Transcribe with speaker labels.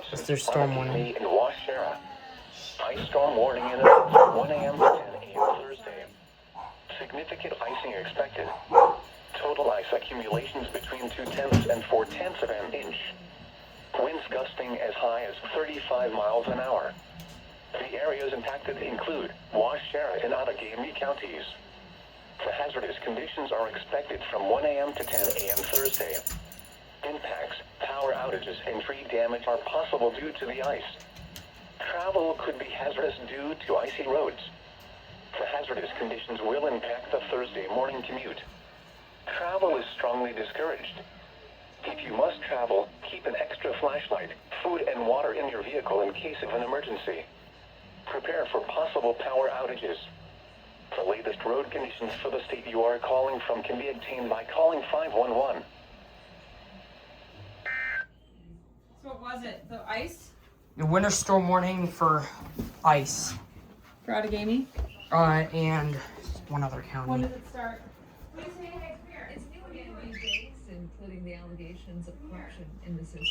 Speaker 1: houses.
Speaker 2: It's their storm warning.
Speaker 1: In Washera. Ice storm warning in effect from 1 a.m. to 10 a.m. Thursday. Significant icing expected. Total ice accumulations between 0.2 and 0.4 of an inch. Winds gusting as high as 35 miles an hour. The areas impacted include Washera and Outagamie counties. The hazardous conditions are expected from 1 a.m. to 10 a.m. Thursday. Impacts, power outages, and tree damage are possible due to the ice. Travel could be hazardous due to icy roads. The hazardous conditions will impact the Thursday morning commute. Travel is strongly discouraged. If you must travel, keep an extra flashlight, food, and water in your vehicle in case of an emergency. Prepare for possible power outages. The latest road conditions for the state you are calling from can be obtained by calling 511.
Speaker 3: So what was it? The ice?
Speaker 2: The winter storm warning for ice.
Speaker 3: For Outagamie?
Speaker 2: And one other county.
Speaker 3: When does it start?
Speaker 4: It's new again these days, including the allegations of corruption in the system.